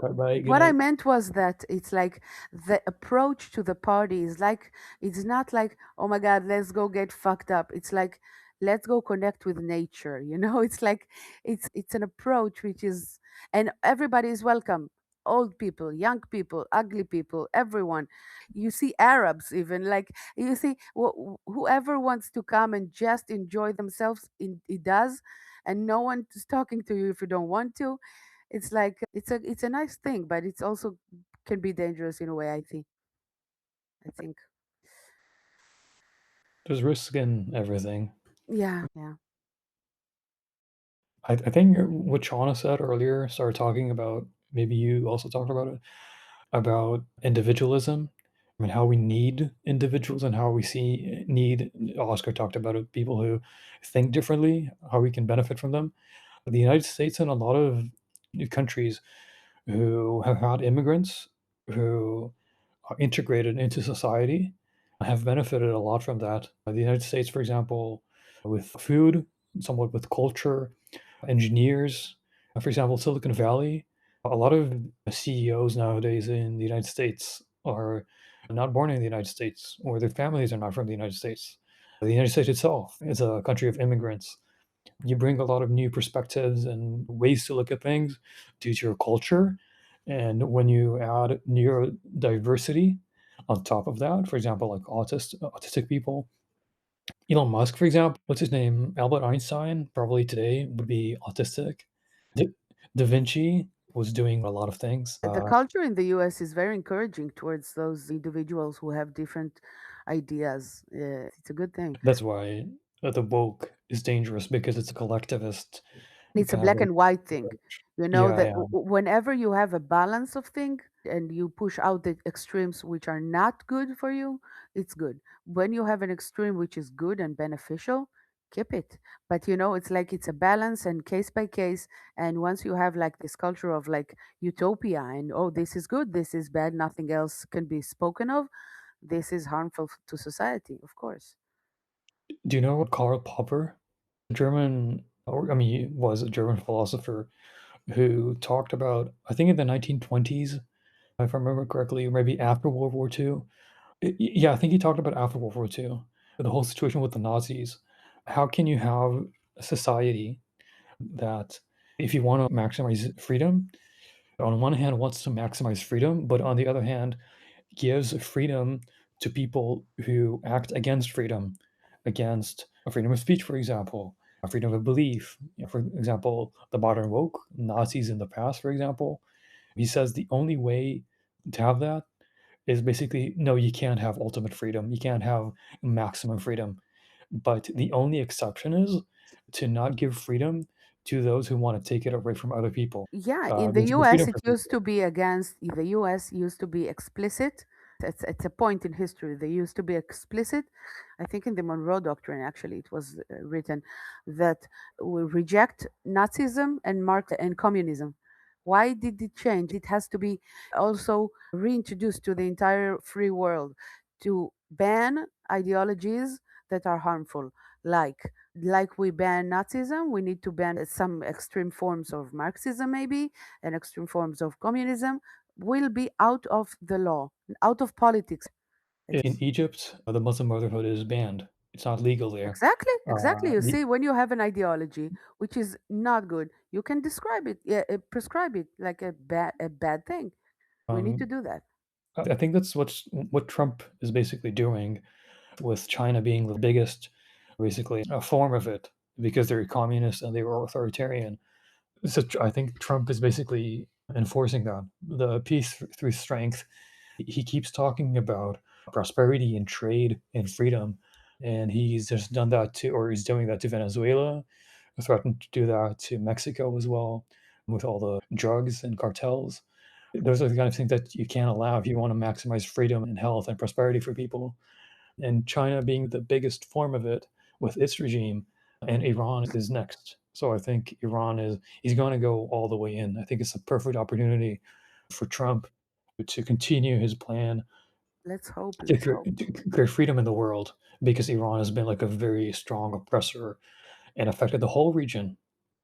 Bye bye. Good What I night. meant was that it's like the approach to the party is like, it's not like, oh my god, let's go get fucked up. It's like, let's go connect with nature. It's like it's an approach which is, and everybody is welcome. Old people, young people, ugly people, everyone. You see Arabs even, like, you see whoever wants to come and just enjoy themselves, it does, and no one is talking to you if you don't want to. It's like it's a nice thing, but it's also can be dangerous in a way, I think. There's risk in everything. Yeah, yeah. I think what Shauna said earlier started talking about, maybe you also talked about it, about individualism. I mean, how we need individuals and how we see need. Oscar talked about it, people who think differently, how we can benefit from them. The United States and a lot of countries who have had immigrants who are integrated into society have benefited a lot from that. The United States, for example, with food, somewhat with culture, engineers. For example, Silicon Valley, a lot of CEOs nowadays in the United States are not born in the United States, or their families are not from the United States. The United States itself is a country of immigrants. You bring a lot of new perspectives and ways to look at things due to your culture. And when you add neurodiversity on top of that, for example, like autistic people, Elon Musk, for example, what's his name? Albert Einstein, probably today would be autistic. Da, da Vinci was doing a lot of things. The culture in the US is very encouraging towards those individuals who have different ideas. It's a good thing. That's why the woke is dangerous because it's a collectivist It's a kind black of and white thing. approach. You know Yeah, that yeah. whenever you have a balance of thing and you push out the extremes which are not good for you, it's good. When you have an extreme which is good and beneficial, keep it. But it's like it's a balance and case by case. And once you have like this culture of like utopia and, oh, this is good, this is bad, nothing else can be spoken of, this is harmful to society, of course. Do you know Karl Popper? German, or I mean, he was a German philosopher who talked about, I think in the 1920s, if I remember correctly, or maybe after World War II. Yeah, I think he talked about after World War II, the whole situation with the Nazis. How can you have a society that, if you want to maximize freedom, on one hand wants to maximize freedom, but on the other hand gives freedom to people who act against freedom, against freedom of speech, for example, freedom of belief. For example, the modern woke, Nazis in the past, for example. He says the only way to have that is basically no, you can't have ultimate freedom. You can't have maximum freedom. But the only exception is to not give freedom to those who want to take it away from other people. Yeah, in the There's no US, freedom it for used people. to be against, the US used to be explicit It's a point in history. They used to be explicit. I think in the Monroe Doctrine, actually, it was written that we reject Nazism and and communism. Why did it change? It has to be also reintroduced to the entire free world to ban ideologies that are harmful, like we ban Nazism, we need to ban some extreme forms of Marxism, maybe, and extreme forms of communism will be out of the law, out of politics. In Egypt, the Muslim Brotherhood is banned. It's not legal there. Exactly, exactly. You The see, when you have an ideology which is not good, you can describe it, yeah, prescribe it like a bad thing. We need to um, do that. I think that's what Trump is basically doing, with China being the biggest, basically a form of it, because they're communist and they were authoritarian. So I think Trump is basically enforcing that the peace through strength. He keeps talking about prosperity and trade and freedom, and he's just done that to, or he's doing that to Venezuela, threatened to do that to Mexico as well, with all the drugs and cartels. Those are the kind of things that you can't allow if you want to maximize freedom and health and prosperity for people. And China being the biggest form of it with its regime, and Iran is next. So I think Iran is he's going to go all the way in. I think it's a perfect opportunity for Trump to continue his plan Let's hope. to Let's hope. create freedom in the world, because Iran has been like a very strong oppressor and affected the whole region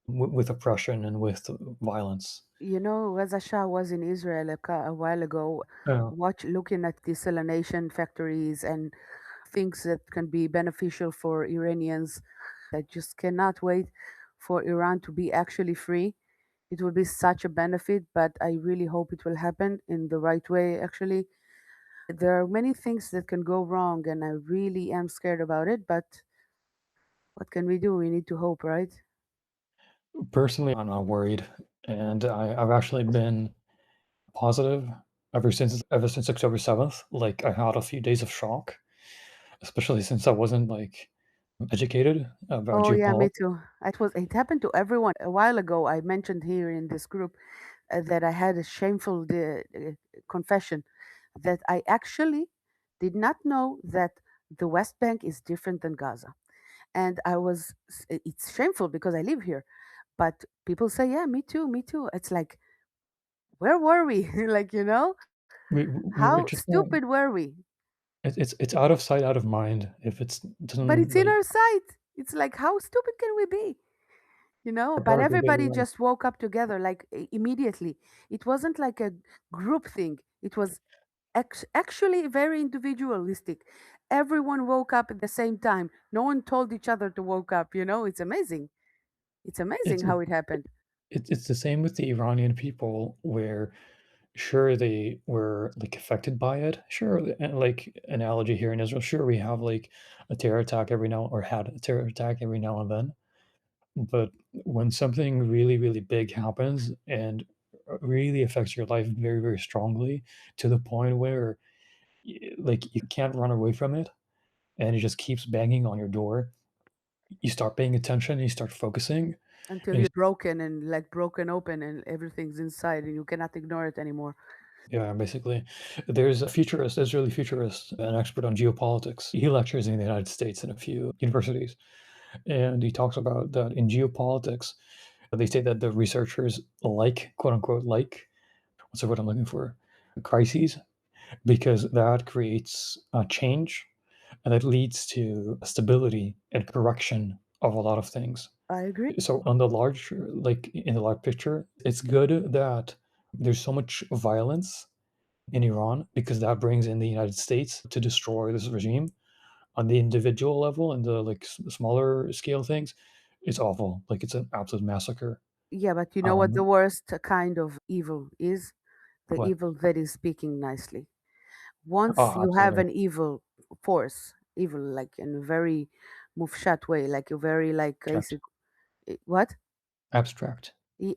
with oppression and with violence. You know, Reza Shah was in Israel a while ago, Uh, looking at desalination factories and things that can be beneficial for Iranians. I just cannot wait for Iran to be actually free. It will be such a benefit, but I really hope it will happen in the right way, actually. There are many things that can go wrong, and I really am scared about it, but what can we do? We need to hope, right? Personally, I'm not worried, and I've actually been positive ever since October 7th. Like, I had a few days of shock, especially since I wasn't like educated about Oh yeah, me geopolitics. too. It happened to everyone. A while ago, I mentioned here in this group that I had a shameful confession that I actually did not know that the West Bank is different than Gaza. And it's shameful because I live here. But people say, yeah, me too, me too. It's like, where were we? Like, We were how just stupid were we? it's out of sight, out of mind. If it But doesn't it's in like our sight. It's like, how stupid can we be? But part of their daily everybody life. just woke up together, like immediately. It wasn't like a group thing. It was actually very individualistic. Everyone woke up at the same time. No one told each other to woke up. It's amazing. It's amazing It's how it happened. it's the same with the Iranian people, where sure they were like affected by it. Sure, and like analogy here in Israel, sure we have like a terror attack every now or had a terror attack every now and then. But when something really, really big happens and really affects your life very, very strongly, to the point where like you can't run away from it, and it just keeps banging on your door, you start paying attention, you start focusing, Until and you're broken and like broken open and everything's inside and you cannot ignore it anymore. yeah, basically. There's a futurist, Israeli futurist, an expert on geopolitics. He lectures in the United States in a few universities, and he talks about that in geopolitics. They say that the researchers like, quote unquote, like, what's the word I'm looking for? Crises, because that creates a change and that leads to stability and correction of a lot of things. I agree. So on the large, like in the large picture, it's good that there's so much violence in Iran, because that brings in the United States to destroy this regime. On the individual level and the like smaller scale things, it's awful. Like, it's an absolute massacre. Yeah, but you know what the Um, worst kind of evil is? The what? evil that is speaking nicely. Once Oh, you have absolutely. an evil force, evil like in a very mufshat way, like a very like Abstract. basic what? Abstract.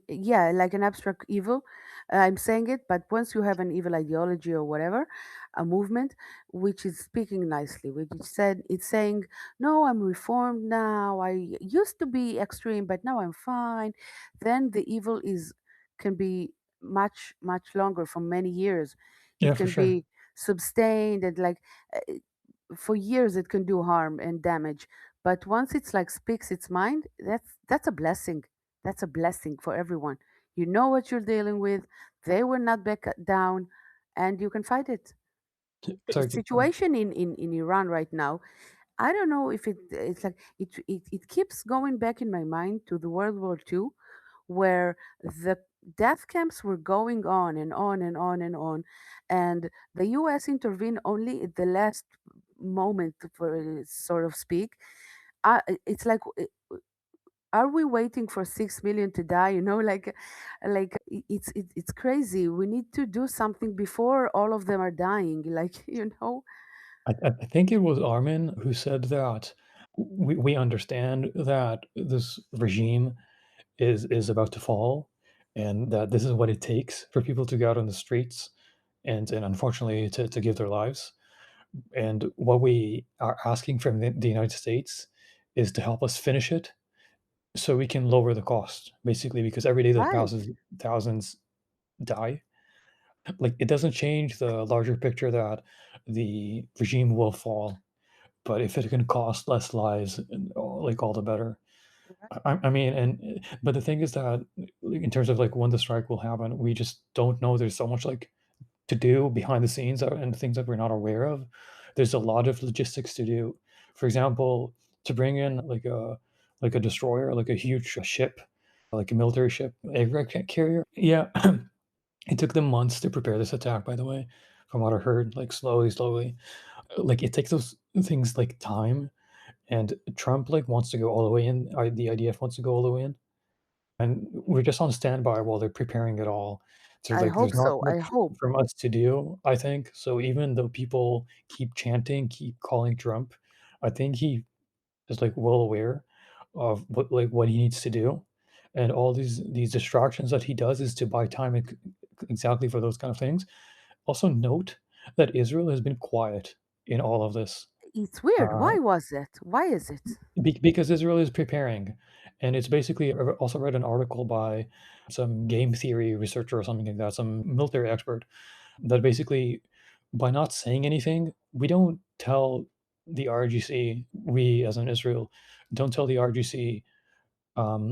Yeah, like an abstract evil. I'm saying it, but once you have an evil ideology or whatever, a movement which is speaking nicely, which is said it's saying, "No, I'm reformed now. I used to be extreme, but now I'm fine." Then the evil is can be much longer for many years. Yeah, It for can sure. be sustained and like uh, for years it can do harm and damage. But once it's like speaks its mind, that's a blessing. That's a blessing for everyone. You know what you're dealing with. They will not back down, and you can fight it. The Sorry, situation in Iran right now, I don't know if it's like it keeps going back in my mind to the World War II, where the death camps were going on and on and on and on, and the U.S. intervened only at the last moment, for sort of speak. It's like, are we waiting for 6 million to die? It's crazy. We need to do something before all of them are dying. I think it was Armin who said that we understand that this regime is about to fall, and that this is what it takes for people to go out on the streets and unfortunately to give their lives. And what we are asking from the United States is to help us finish it so we can lower the cost, basically, because every day that Right. passes, thousands die. Like, it doesn't change the larger picture that the regime will fall, but if it can cost less lives, like, all the better. I mean, but the thing is that, like, in terms of like when the strike will happen, we just don't know. There's so much like to do behind the scenes and things that we're not aware of. There's a lot of logistics to do. For example, to bring in like a destroyer, like a huge ship, like a military ship, aircraft carrier. Yeah, it took them months to prepare this attack. By the way, from what I heard, like slowly, like it takes those things like time. And Trump like wants to go all the way in. The IDF wants to go all the way in, and we're just on standby while they're preparing it all. So I like, hope there's not so. I much hope. from us to do, I think. So even though people keep chanting, keep calling Trump, I think he is like well aware of what he needs to do, and all these distractions that he does is to buy time exactly for those kind of things. Also note that Israel has been quiet in all of this. It's weird. Uh, Why was it? Why is it? because Israel is preparing, and it's basically I also read an article by some game theory researcher or something like that, some military expert, that basically by not saying anything, we don't tell the RGC, we as in Israel, don't tell the RGC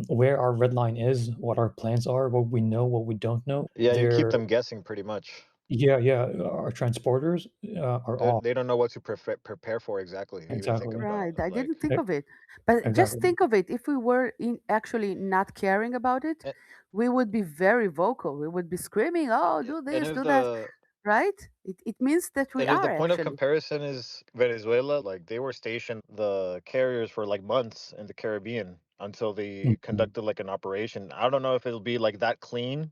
where our red line is, what our plans are, what we know, what we don't know. Yeah, you keep They're them guessing pretty much. yeah, our transporters are off. They don't know what to prepare for exactly, even think Exactly, about. Right. I Like, didn't think e- of it. But just exactly. think of it. If we were in actually not caring about it, a- we would be very vocal. We would be screaming, "Oh, yeah, do and this, if do that." the Right? It means that we and if the are point of actually. comparison is Venezuela, like they were stationed the carriers for like months in the Caribbean until they Mhm. conducted like an operation. I don't know if it'll be like that clean,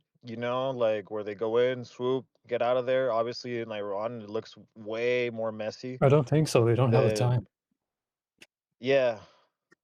like where they go in, swoop, get out of there. Obviously in Iran it looks way more messy I don't think so. They don't have the than time. yeah.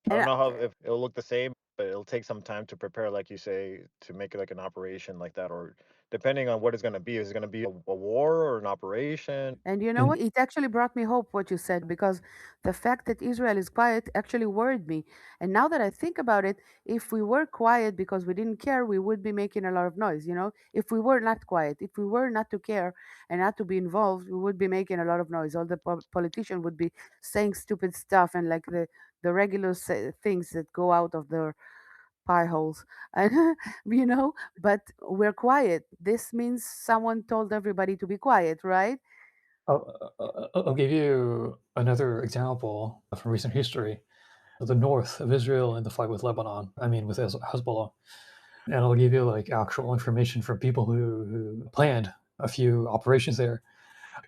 I And don't know how if it'll look the same, but it'll take some time to prepare, like you say, to make it like an operation like that, or depending on what it's gonna be. Is it gonna be a war or an operation? And you know And what? It actually brought me hope what you said, because the fact that Israel is quiet actually worried me. And now that I think about it, if we were quiet because we didn't care, we would be making a lot of noise. If we were not quiet, if we were not to care and not to be involved, we would be making a lot of noise. All the politicians would be saying stupid stuff, and like the regular things that go out of their pie holes. And but we're quiet. This means someone told everybody to be quiet, right? I'll give you another example from recent history. The north of Israel in the fight with Lebanon, I mean, with Hezbollah. And I'll give you like actual information from people who planned a few operations there.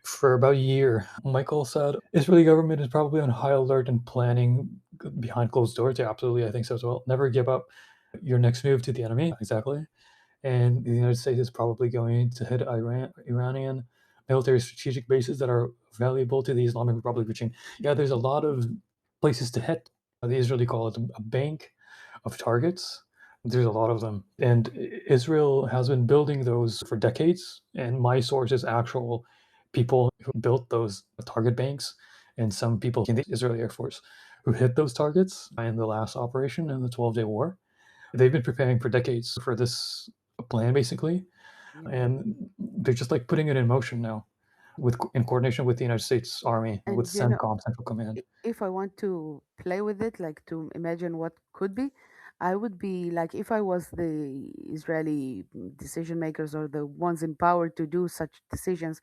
For about a year, Michael said Israeli government is probably on high alert and planning behind closed doors. Yeah, absolutely, I think so as well. Never give up your next move to the enemy. Exactly. And the United States is probably going to hit Iranian military strategic bases that are valuable to the Islamic Republic regime. Yeah, there's a lot of places to hit. The Israeli call it a bank of targets. There's a lot of them, and Israel has been building those for decades. And my source is actual people who built those target banks, and some people in the Israeli Air Force who hit those targets in the last operation in the 12-day war. They've been preparing for decades for this plan, basically, Yeah. and they're just like putting it in motion now. in coordination with the United States Army, with And CENTCOM, Central Command. if I want to play with it, like to imagine what could be, I would be like, if I was the Israeli decision makers or the ones in power to do such decisions,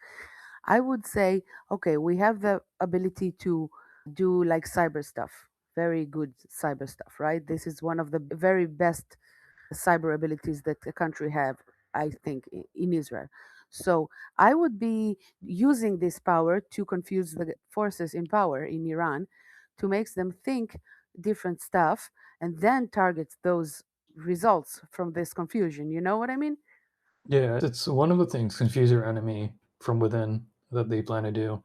I would say, okay, we have the ability to do like cyber stuff, very good cyber stuff, right? This is one of the very best cyber abilities that a country have, I think, in Israel. So I would be using this power to confuse the forces in power in Iran, to make them think different stuff, and then target those results from this confusion. You know what I mean? Yeah, it's one of the things, confuse your enemy from within, that they plan to do.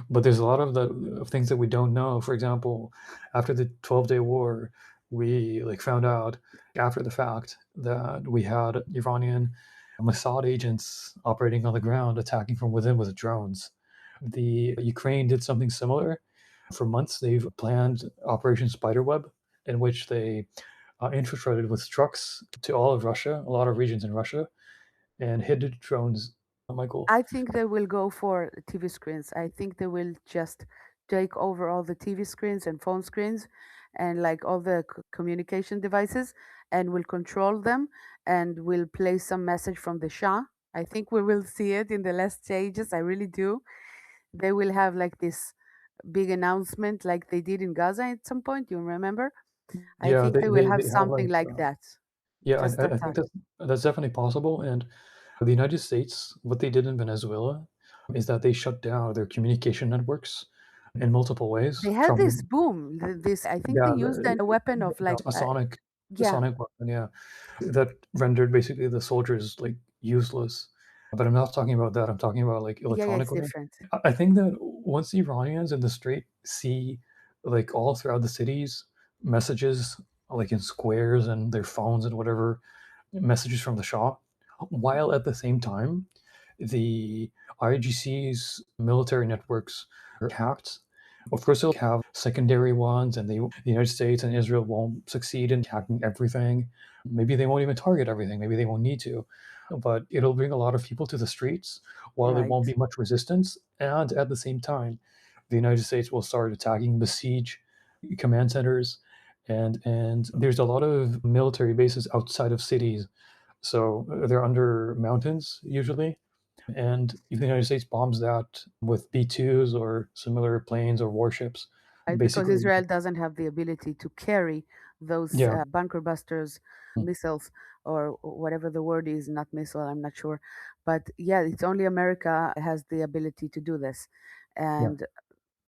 But there's a lot of things that we don't know. For example, after the 12-day war, we like found out after the fact that we had Iranian Mossad agents operating on the ground, attacking from within with drones. The Ukraine did something similar. For months, they've planned Operation Spiderweb, in which they infiltrated with trucks to all of Russia, a lot of regions in Russia, and hid drones. Michael. I think they will go for TV screens. I think they will just take over all the TV screens and phone screens and like all the communication devices, and will control them, and will play some message from the Shah. I think we will see it in the last stages. I really do. They will have like this big announcement like they did in Gaza at some point. You remember? I Yeah, think they will have they have something like that. yeah, Just a I think touch. that's definitely possible. And the United States, what they did in Venezuela is that they shut down their communication networks in multiple ways. They had this From boom. This, I think they yeah, used a weapon of like, a yeah, sonic weapon, yeah, that rendered basically the soldiers like useless. But I'm not talking about that. I'm talking about like yeah, it's electronically. different. I think that once the Iranians in the street see, like all throughout the cities, messages like in squares and their phones and whatever, messages from the Shah, while at the same time the IGC's military networks are hacked. Of course, they'll have secondary ones, and the United States and Israel won't succeed in hacking everything. Maybe they won't even target everything. Maybe they won't need to. But it'll bring a lot of people to the streets while there Right. won't be much resistance. And at the same time, the United States will start attacking besiege command centers. And there's a lot of military bases outside of cities. So they're under mountains usually. And if the United States bombs that with B-2s or similar planes or warships, Right, because basically, Israel doesn't have the ability to carry those yeah, bunker busters missiles, or whatever the word is, not missile, I'm not sure. But yeah, it's only America has the ability to do this. yeah, And